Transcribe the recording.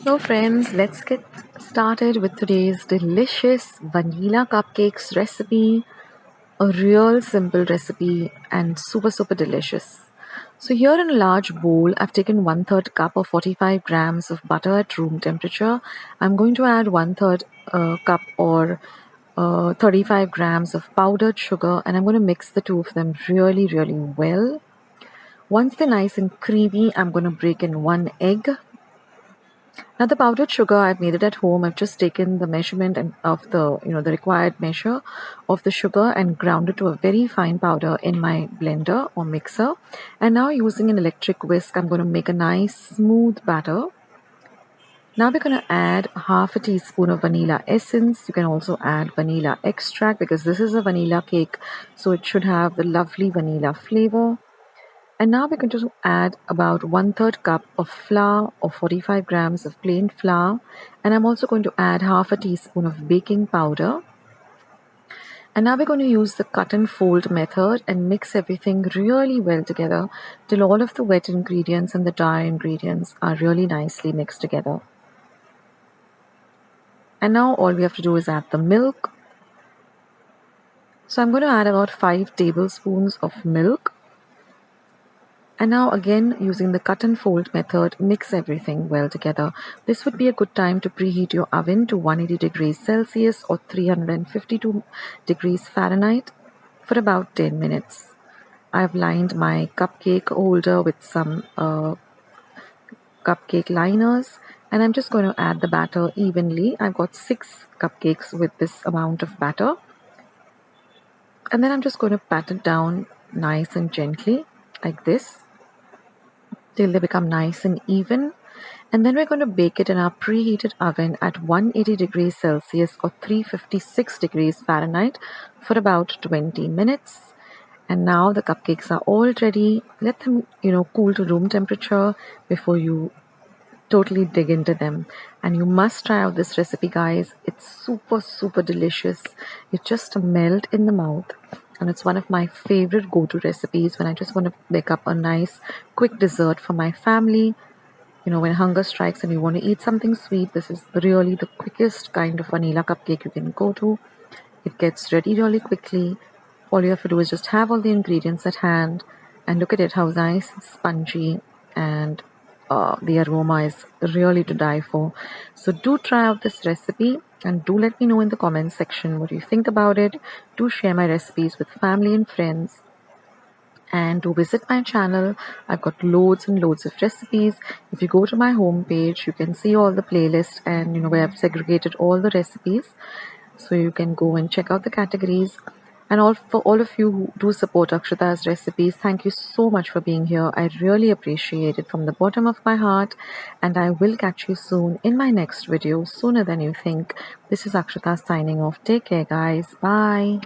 So friends, let's get started with today's delicious vanilla cupcakes recipe. A real simple recipe and super delicious. So here in a large bowl, I've taken 1/3 cup or 45 grams of butter at room temperature. I'm going to add 1/3 cup or 35 grams of powdered sugar, and I'm going to mix the two of them really well. Once they're nice and creamy, I'm going to break in one egg. Now the powdered sugar, I've made it at home. I've just taken the measurement and of the required measure of the sugar and ground it to a very fine powder in my blender or mixer. And now using an electric whisk, I'm going to make a nice smooth batter. Now we're going to add half a teaspoon of vanilla essence. You can also add vanilla extract because this is a vanilla cake, so it should have the lovely vanilla flavor. And now we're going to add about 1/3 cup of flour or 45 grams of plain flour. And I'm also going to add half a teaspoon of baking powder. And now we're going to use the cut and fold method and mix everything really well together till all of the wet ingredients and the dry ingredients are really nicely mixed together. And now all we have to do is add the milk. So I'm going to add about 5 tablespoons of milk. And now again, using the cut and fold method, mix everything well together. This would be a good time to preheat your oven to 180 degrees Celsius or 352 degrees Fahrenheit for about 10 minutes. I've lined my cupcake holder with some cupcake liners, and I'm just going to add the batter evenly. I've got 6 cupcakes with this amount of batter. And then I'm just going to pat it down nice and gently like this till they become nice and even. And then we're going to bake it in our preheated oven at 180 degrees Celsius or 356 degrees Fahrenheit for about 20 minutes. And now the cupcakes are all ready. Let them, cool to room temperature before you totally dig into them. And you must try out this recipe, guys. It's super delicious. It just melt in the mouth. And it's one of my favorite go-to recipes when I just want to make up a nice quick dessert for my family. When hunger strikes and you want to eat something sweet, this is really the quickest kind of vanilla cupcake you can go to. It gets ready really quickly. All you have to do is just have all the ingredients at hand and look at it, how nice, spongy, and the aroma is really to die for. So do try out this recipe and do let me know in the comments section what you think about it. Do share my recipes with family and friends. And to visit my channel, I've got loads and loads of recipes. If you go to my homepage, you can see all the playlists and where I've segregated all the recipes. So you can go and check out the categories. And for all of you who do support Akshata's recipes, thank you so much for being here. I really appreciate it from the bottom of my heart. And I will catch you soon in my next video, sooner than you think. This is Akshata signing off. Take care, guys. Bye.